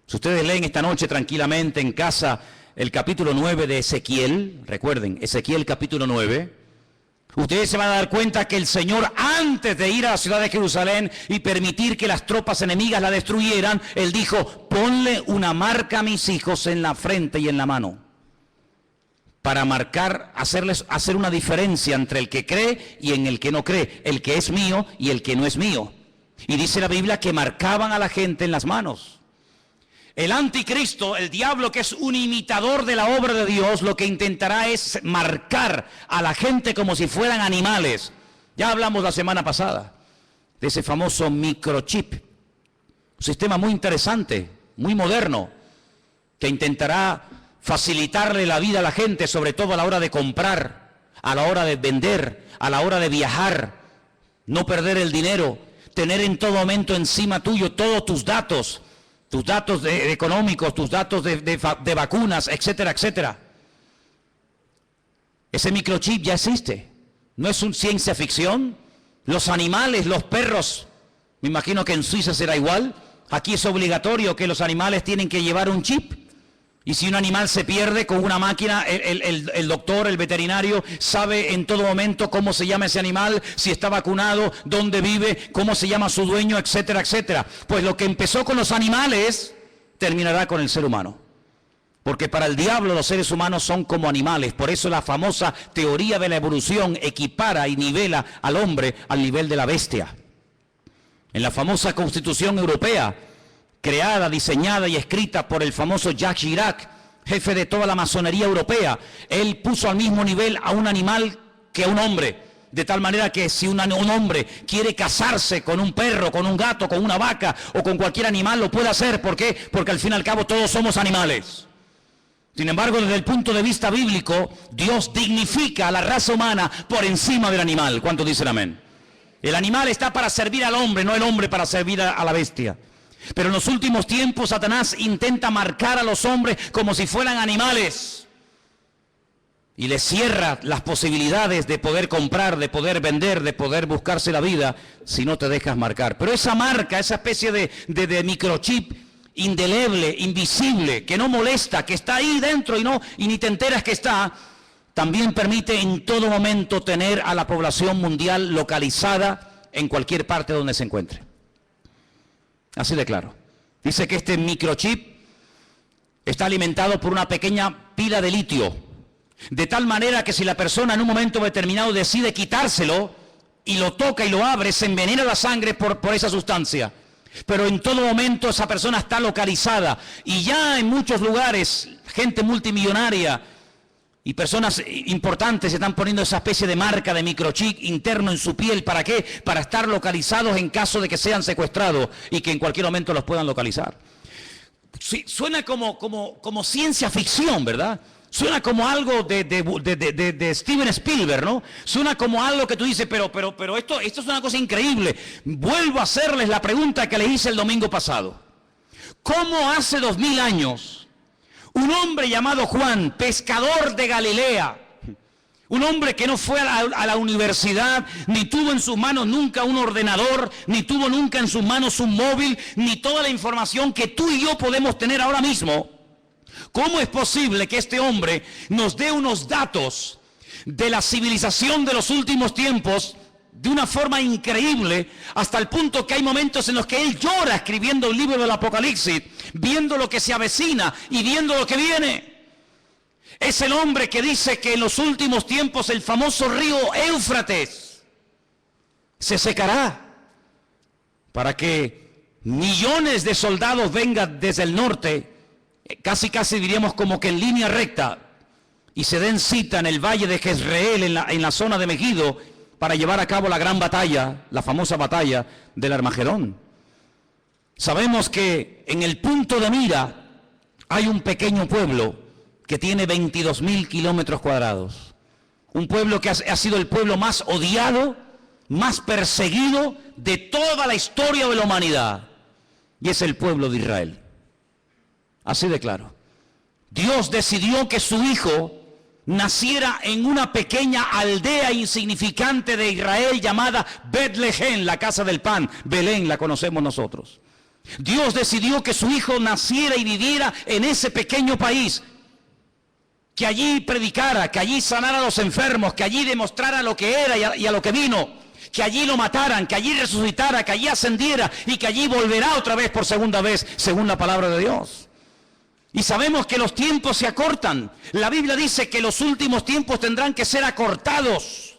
Si ustedes leen esta noche tranquilamente en casa el capítulo 9 de Ezequiel, recuerden, Ezequiel capítulo 9, ustedes se van a dar cuenta que el Señor, antes de ir a la ciudad de Jerusalén y permitir que las tropas enemigas la destruyeran, Él dijo: ponle una marca a mis hijos en la frente y en la mano, para marcar, hacer una diferencia entre el que cree y en el que no cree, el que es mío y el que no es mío. Y dice la Biblia que marcaban a la gente en las manos. El anticristo, el diablo, que es un imitador de la obra de Dios, lo que intentará es marcar a la gente como si fueran animales. Ya hablamos la semana pasada de ese famoso microchip, un sistema muy interesante, muy moderno, que intentará facilitarle la vida a la gente, sobre todo a la hora de comprar, a la hora de vender, a la hora de viajar, no perder el dinero, tener en todo momento encima tuyo todos tus datos económicos, tus datos de vacunas, etcétera, etcétera. Ese microchip ya existe. No es una ciencia ficción. Los animales, los perros, me imagino que en Suiza será igual. Aquí es obligatorio que los animales tienen que llevar un chip. Y si un animal se pierde con una máquina, el doctor, el veterinario, sabe en todo momento cómo se llama ese animal, si está vacunado, dónde vive, cómo se llama su dueño, etcétera, etcétera. Pues lo que empezó con los animales, terminará con el ser humano. Porque para el diablo los seres humanos son como animales. Por eso la famosa teoría de la evolución equipara y nivela al hombre al nivel de la bestia. En la famosa Constitución Europea, creada, diseñada y escrita por el famoso Jacques Chirac, jefe de toda la masonería europea, él puso al mismo nivel a un animal que a un hombre, de tal manera que si un hombre quiere casarse con un perro, con un gato, con una vaca o con cualquier animal, lo puede hacer. ¿Por qué? Porque al fin y al cabo todos somos animales. Sin embargo, desde el punto de vista bíblico, Dios dignifica a la raza humana por encima del animal. ¿Cuántos dicen amén? El animal está para servir al hombre, no el hombre para servir a la bestia. Pero en los últimos tiempos Satanás intenta marcar a los hombres como si fueran animales. Y les cierra las posibilidades de poder comprar, de poder vender, de poder buscarse la vida si no te dejas marcar. Pero esa marca, esa especie de microchip indeleble, invisible, que no molesta, que está ahí dentro y ni te enteras que está, también permite en todo momento tener a la población mundial localizada en cualquier parte donde se encuentre. Así de claro. Dice que este microchip está alimentado por una pequeña pila de litio, de tal manera que si la persona en un momento determinado decide quitárselo y lo toca y lo abre, se envenena la sangre por esa sustancia. Pero en todo momento esa persona está localizada. Y ya en muchos lugares, gente multimillonaria y personas importantes se están poniendo esa especie de marca de microchip interno en su piel. ¿Para qué? Para estar localizados en caso de que sean secuestrados y que en cualquier momento los puedan localizar. Sí, suena como ciencia ficción, ¿verdad? Suena como algo de Steven Spielberg, ¿no? Suena como algo que tú dices, pero esto es una cosa increíble. Vuelvo a hacerles la pregunta que les hice el domingo pasado. ¿Cómo hace 2000 años un hombre llamado Juan, pescador de Galilea, un hombre que no fue a la universidad, ni tuvo en sus manos nunca un ordenador, ni tuvo nunca en sus manos un móvil, ni toda la información que tú y yo podemos tener ahora mismo? ¿Cómo es posible que este hombre nos dé unos datos de la civilización de los últimos tiempos de una forma increíble, hasta el punto que hay momentos en los que él llora escribiendo el libro del Apocalipsis, viendo lo que se avecina y viendo lo que viene? Es el hombre que dice que en los últimos tiempos el famoso río Éufrates se secará para que millones de soldados vengan desde el norte, casi diríamos como que en línea recta, y se den cita en el valle de Jezreel, en la zona de Megiddo, para llevar a cabo la gran batalla, la famosa batalla del Armagedón. Sabemos que en el punto de mira hay un pequeño pueblo que tiene 22.000 kilómetros cuadrados. Un pueblo que ha sido el pueblo más odiado, más perseguido de toda la historia de la humanidad. Y es el pueblo de Israel. Así de claro. Dios decidió que su hijo naciera en una pequeña aldea insignificante de Israel llamada Betlehem, la casa del pan. Belén la conocemos nosotros. Dios decidió que su hijo naciera y viviera en ese pequeño país, que allí predicara, que allí sanara a los enfermos, que allí demostrara lo que era y a lo que vino, que allí lo mataran, que allí resucitara, que allí ascendiera y que allí volverá otra vez por segunda vez, según la palabra de Dios. Y sabemos que los tiempos se acortan. La Biblia dice que los últimos tiempos tendrán que ser acortados.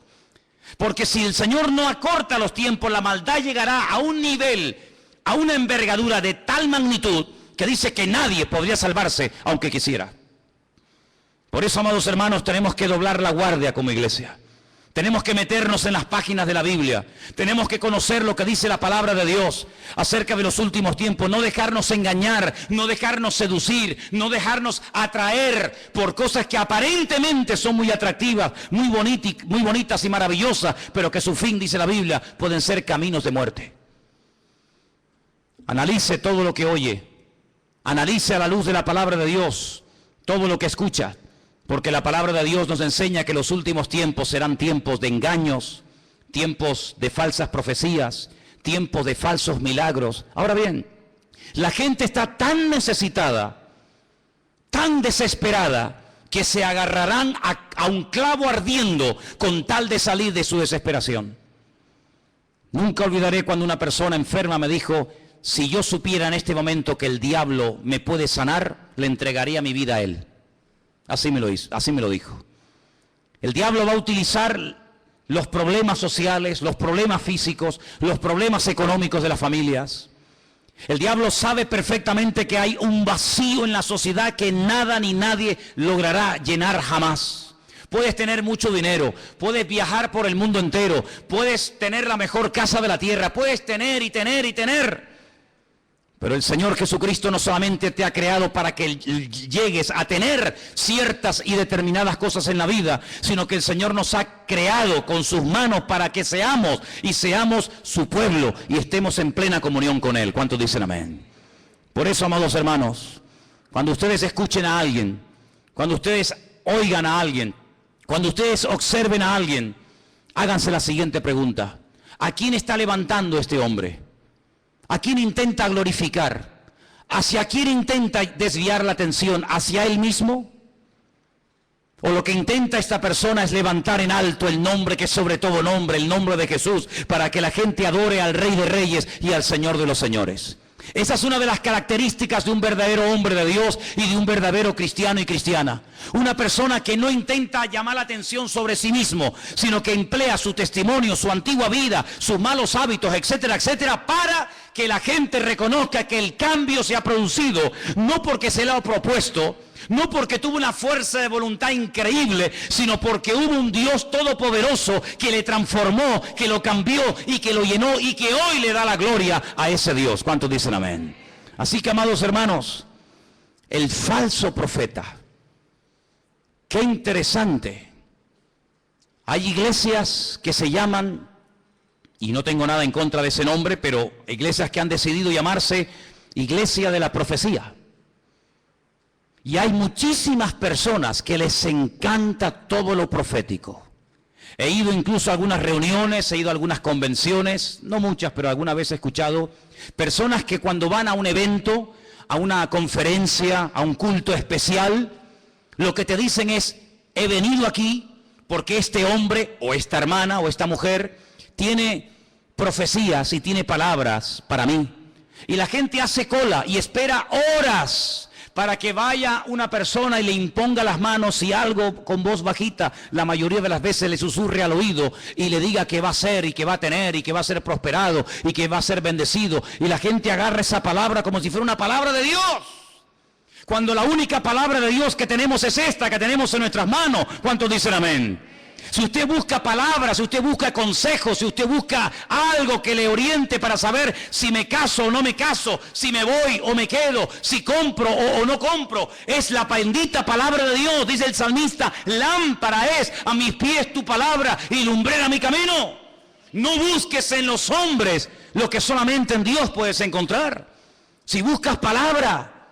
Porque si el Señor no acorta los tiempos, la maldad llegará a un nivel, a una envergadura de tal magnitud, que dice que nadie podría salvarse, aunque quisiera. Por eso, amados hermanos, tenemos que doblar la guardia como iglesia. Tenemos que meternos en las páginas de la Biblia. Tenemos que conocer lo que dice la palabra de Dios acerca de los últimos tiempos. No dejarnos engañar, no dejarnos seducir, no dejarnos atraer por cosas que aparentemente son muy atractivas, muy bonitas y maravillosas, pero que su fin, dice la Biblia, pueden ser caminos de muerte. Analice todo lo que oye. Analice a la luz de la palabra de Dios todo lo que escucha. Porque la palabra de Dios nos enseña que los últimos tiempos serán tiempos de engaños, tiempos de falsas profecías, tiempos de falsos milagros. Ahora bien, la gente está tan necesitada, tan desesperada, que se agarrarán a un clavo ardiendo con tal de salir de su desesperación. Nunca olvidaré cuando una persona enferma me dijo: si yo supiera en este momento que el diablo me puede sanar, le entregaría mi vida a él. Así me lo dijo. El diablo va a utilizar los problemas sociales, los problemas físicos, los problemas económicos de las familias. El diablo sabe perfectamente que hay un vacío en la sociedad que nada ni nadie logrará llenar jamás. Puedes tener mucho dinero, puedes viajar por el mundo entero, puedes tener la mejor casa de la tierra, puedes tener y tener y tener. Pero el Señor Jesucristo no solamente te ha creado para que llegues a tener ciertas y determinadas cosas en la vida, sino que el Señor nos ha creado con sus manos para que seamos su pueblo y estemos en plena comunión con Él. ¿Cuántos dicen amén? Por eso, amados hermanos, cuando ustedes escuchen a alguien, cuando ustedes oigan a alguien, cuando ustedes observen a alguien, háganse la siguiente pregunta: ¿a quién está levantando este hombre? ¿A quién intenta glorificar? ¿Hacia quién intenta desviar la atención? ¿Hacia él mismo? ¿O lo que intenta esta persona es levantar en alto el nombre que es sobre todo nombre, el nombre de Jesús, para que la gente adore al Rey de Reyes y al Señor de los Señores? Esa es una de las características de un verdadero hombre de Dios y de un verdadero cristiano y cristiana. Una persona que no intenta llamar la atención sobre sí mismo, sino que emplea su testimonio, su antigua vida, sus malos hábitos, etcétera, etcétera, para que la gente reconozca que el cambio se ha producido, no porque se le ha propuesto, no porque tuvo una fuerza de voluntad increíble, sino porque hubo un Dios todopoderoso que le transformó, que lo cambió y que lo llenó y que hoy le da la gloria a ese Dios. ¿Cuántos dicen amén? Así que, amados hermanos, el falso profeta, qué interesante. Hay iglesias que se llaman, y no tengo nada en contra de ese nombre, pero iglesias que han decidido llamarse Iglesia de la Profecía. Y hay muchísimas personas que les encanta todo lo profético. He ido incluso a algunas reuniones, he ido a algunas convenciones, no muchas, pero alguna vez he escuchado personas que cuando van a un evento, a una conferencia, a un culto especial, lo que te dicen es: he venido aquí porque este hombre o esta hermana o esta mujer tiene profecías y tiene palabras para mí. Y la gente hace cola y espera horas para que vaya una persona y le imponga las manos y algo con voz bajita, la mayoría de las veces le susurre al oído y le diga que va a ser y que va a tener y que va a ser prosperado y que va a ser bendecido. Y la gente agarra esa palabra como si fuera una palabra de Dios, cuando la única palabra de Dios que tenemos es esta, que tenemos en nuestras manos. ¿Cuántos dicen amén? Si usted busca palabras, si usted busca consejos, si usted busca algo que le oriente para saber si me caso o no me caso, si me voy o me quedo, si compro o no compro, es la bendita palabra de Dios. Dice el salmista: lámpara es a mis pies tu palabra y lumbrera mi camino. No busques en los hombres lo que solamente en Dios puedes encontrar. Si buscas palabra,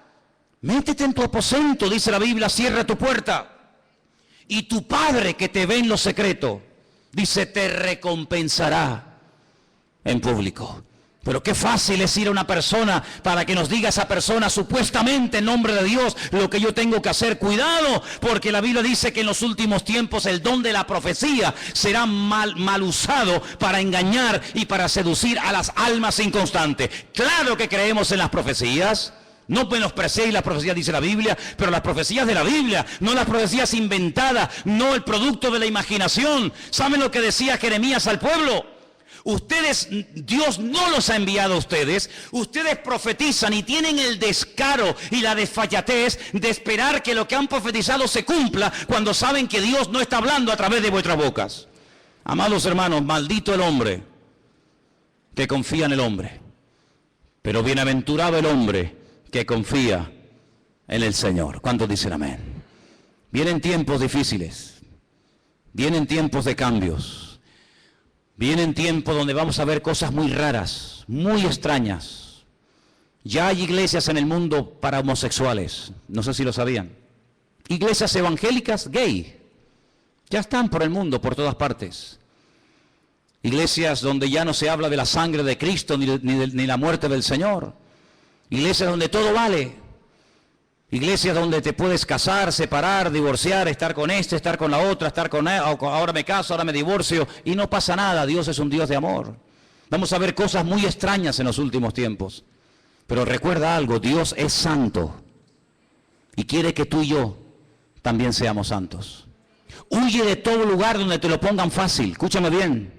métete en tu aposento, dice la Biblia, cierra tu puerta. Y tu Padre que te ve en lo secreto, dice, te recompensará en público. Pero qué fácil es ir a una persona para que nos diga esa persona supuestamente en nombre de Dios lo que yo tengo que hacer. Cuidado, porque la Biblia dice que en los últimos tiempos el don de la profecía será mal usado para engañar y para seducir a las almas inconstantes. Claro que creemos en las profecías. No menospreciéis las profecías, dice la Biblia, pero las profecías de la Biblia, no las profecías inventadas, no el producto de la imaginación. ¿Saben lo que decía Jeremías al pueblo? Ustedes, Dios no los ha enviado a ustedes, ustedes profetizan y tienen el descaro y la desfachatez de esperar que lo que han profetizado se cumpla cuando saben que Dios no está hablando a través de vuestras bocas. Amados hermanos, maldito el hombre que confía en el hombre, pero bienaventurado el hombre que confía en el Señor. ¿Cuántos dicen amén? Vienen tiempos difíciles, vienen tiempos de cambios, vienen tiempos donde vamos a ver cosas muy raras, muy extrañas. Ya hay iglesias en el mundo para homosexuales, no sé si lo sabían. Iglesias evangélicas gay, ya están por el mundo, por todas partes. Iglesias donde ya no se habla de la sangre de Cristo ni la muerte del Señor. Iglesias donde todo vale. Iglesias donde te puedes casar, separar, divorciar, estar con este, estar con la otra, estar con él, ahora me caso, ahora me divorcio y no pasa nada. Dios es un Dios de amor. Vamos a ver cosas muy extrañas en los últimos tiempos. Pero recuerda algo, Dios es santo y quiere que tú y yo también seamos santos. Huye de todo lugar donde te lo pongan fácil. Escúchame bien.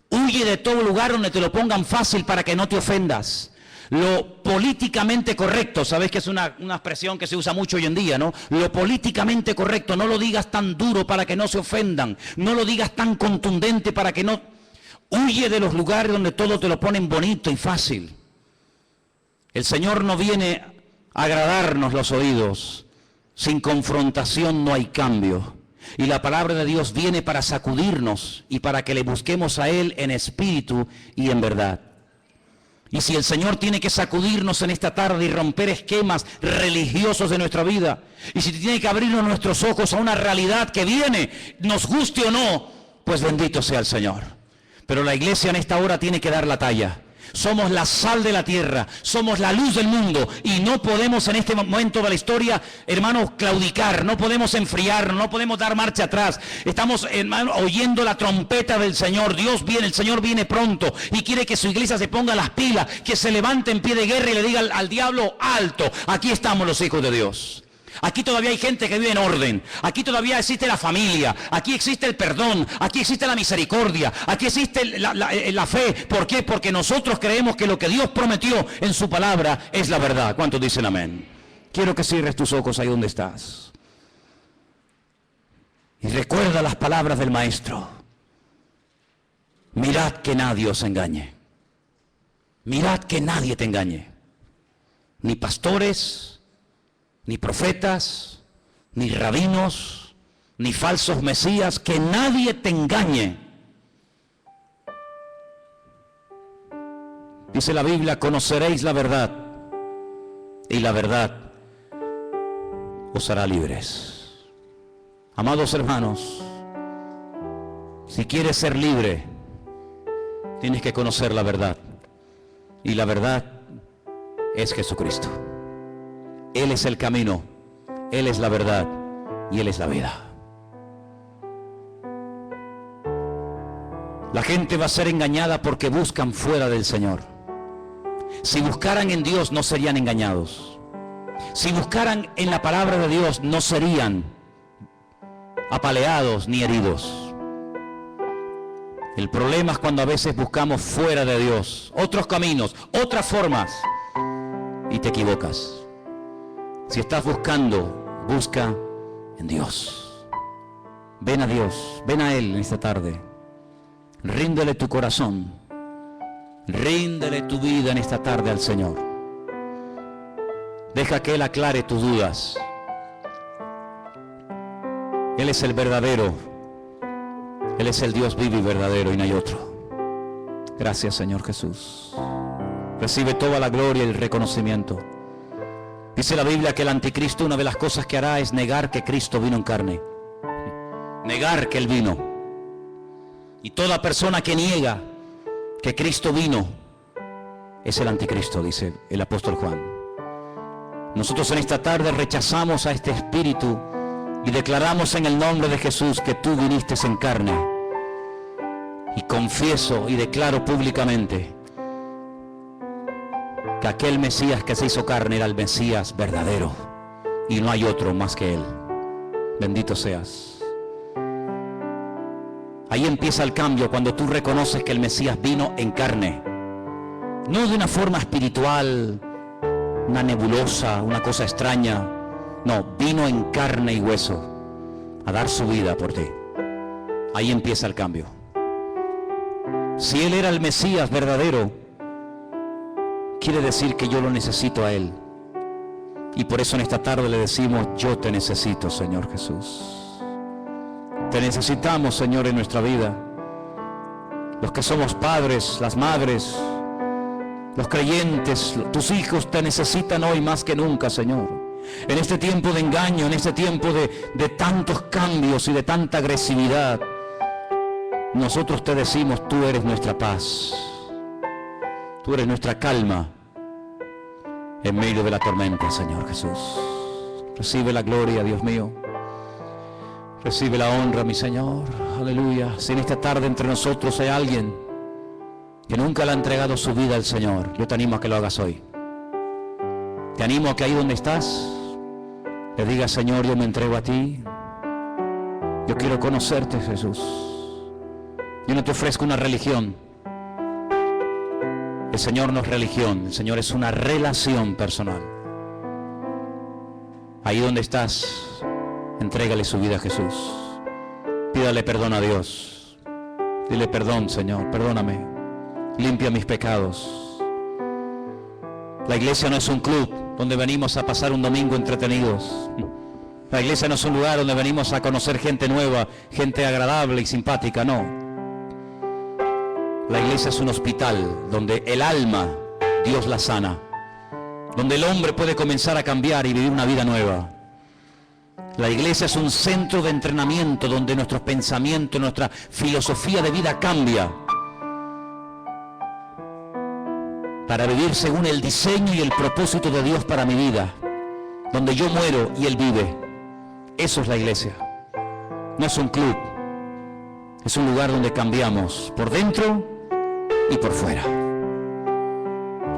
Huye de todo lugar donde te lo pongan fácil para que no te ofendas. Lo políticamente correcto, sabes que es una expresión que se usa mucho hoy en día, ¿no? Lo políticamente correcto, no lo digas tan duro para que no se ofendan, no lo digas tan contundente para que no... Huye de los lugares donde todo te lo ponen bonito y fácil. El Señor no viene a agradarnos los oídos, sin confrontación no hay cambio. Y la palabra de Dios viene para sacudirnos y para que le busquemos a Él en espíritu y en verdad. Y si el Señor tiene que sacudirnos en esta tarde y romper esquemas religiosos de nuestra vida, y si tiene que abrirnos nuestros ojos a una realidad que viene, nos guste o no, pues bendito sea el Señor. Pero la iglesia en esta hora tiene que dar la talla. Somos la sal de la tierra, somos la luz del mundo y no podemos en este momento de la historia, hermanos, claudicar, no podemos enfriarnos, no podemos dar marcha atrás. Estamos, hermanos, oyendo la trompeta del Señor. Dios viene, el Señor viene pronto y quiere que su iglesia se ponga las pilas, que se levante en pie de guerra y le diga al diablo: alto, aquí estamos los hijos de Dios. Aquí todavía hay gente que vive en orden, aquí todavía existe la familia, aquí existe el perdón, aquí existe la misericordia, aquí existe la fe. ¿Por qué? Porque nosotros creemos que lo que Dios prometió en su palabra es la verdad. ¿Cuántos dicen amén? Quiero que cierres tus ojos ahí donde estás. Y recuerda las palabras del Maestro. Mirad que nadie os engañe. Mirad que nadie te engañe. Ni pastores, ni profetas, ni rabinos, ni falsos mesías, que nadie te engañe. Dice la Biblia: conoceréis la verdad, y la verdad os hará libres. Amados hermanos, si quieres ser libre, tienes que conocer la verdad, y la verdad es Jesucristo. Él es el camino, Él es la verdad y Él es la vida. La gente va a ser engañada porque buscan fuera del Señor. Si buscaran en Dios no serían engañados. Si buscaran en la palabra de Dios no serían apaleados ni heridos. El problema es cuando a veces buscamos fuera de Dios otros caminos, otras formas, y te equivocas. Si estás buscando, busca en Dios. Ven a Dios, ven a Él en esta tarde. Ríndele tu corazón. Ríndele tu vida en esta tarde al Señor. Deja que Él aclare tus dudas. Él es el verdadero. Él es el Dios vivo y verdadero y no hay otro. Gracias, Señor Jesús. Recibe toda la gloria y el reconocimiento. Dice la Biblia que el anticristo, una de las cosas que hará es negar que Cristo vino en carne. Negar que Él vino. Y toda persona que niega que Cristo vino es el anticristo, dice el apóstol Juan. Nosotros en esta tarde rechazamos a este espíritu y declaramos en el nombre de Jesús que tú viniste en carne. Y confieso y declaro públicamente que aquel Mesías que se hizo carne era el Mesías verdadero y no hay otro más que Él. Bendito seas. Ahí empieza el cambio, cuando tú reconoces que el Mesías vino en carne, no de una forma espiritual, una nebulosa, una cosa extraña. No, vino en carne y hueso a dar su vida por ti. Ahí empieza el cambio. Si Él era el Mesías verdadero, quiere decir que yo lo necesito a Él. Y por eso en esta tarde le decimos: yo te necesito, Señor Jesús. Te necesitamos, Señor, en nuestra vida. Los que somos padres, las madres, los creyentes, tus hijos te necesitan hoy más que nunca, Señor. En este tiempo de engaño, en este tiempo de tantos cambios y de tanta agresividad, nosotros te decimos: tú eres nuestra paz. Tú eres nuestra calma en medio de la tormenta, Señor Jesús. Recibe la gloria, Dios mío. Recibe la honra, mi Señor. Aleluya. Si en esta tarde entre nosotros hay alguien que nunca le ha entregado su vida al Señor, yo te animo a que lo hagas hoy. Te animo a que ahí donde estás le digas: Señor, yo me entrego a ti. Yo quiero conocerte, Jesús. Yo no te ofrezco una religión. El Señor no es religión, el Señor es una relación personal. Ahí donde estás, entrégale su vida a Jesús. Pídale perdón a Dios. Dile: perdón, Señor, perdóname. Limpia mis pecados. La iglesia no es un club donde venimos a pasar un domingo entretenidos. La iglesia no es un lugar donde venimos a conocer gente nueva, gente agradable y simpática, no. La iglesia es un hospital donde el alma, Dios la sana. Donde el hombre puede comenzar a cambiar y vivir una vida nueva. La iglesia es un centro de entrenamiento donde nuestros pensamientos, nuestra filosofía de vida cambia. Para vivir según el diseño y el propósito de Dios para mi vida. Donde yo muero y Él vive. Eso es la iglesia. No es un club. Es un lugar donde cambiamos por dentro y por fuera.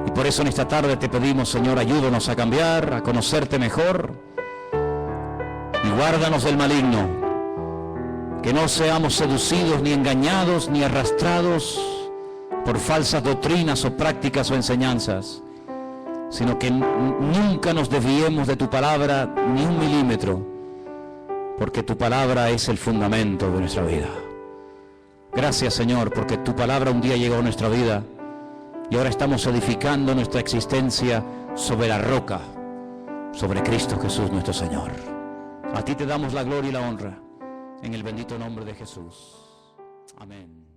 Y por eso en esta tarde te pedimos, Señor, ayúdanos a cambiar, a conocerte mejor. Y guárdanos del maligno. Que no seamos seducidos, ni engañados, ni arrastrados por falsas doctrinas o prácticas o enseñanzas. Sino que nunca nos desviemos de tu palabra ni un milímetro. Porque tu palabra es el fundamento de nuestra vida. Gracias, Señor, porque tu palabra un día llegó a nuestra vida y ahora estamos edificando nuestra existencia sobre la roca, sobre Cristo Jesús nuestro Señor. A ti te damos la gloria y la honra, en el bendito nombre de Jesús. Amén.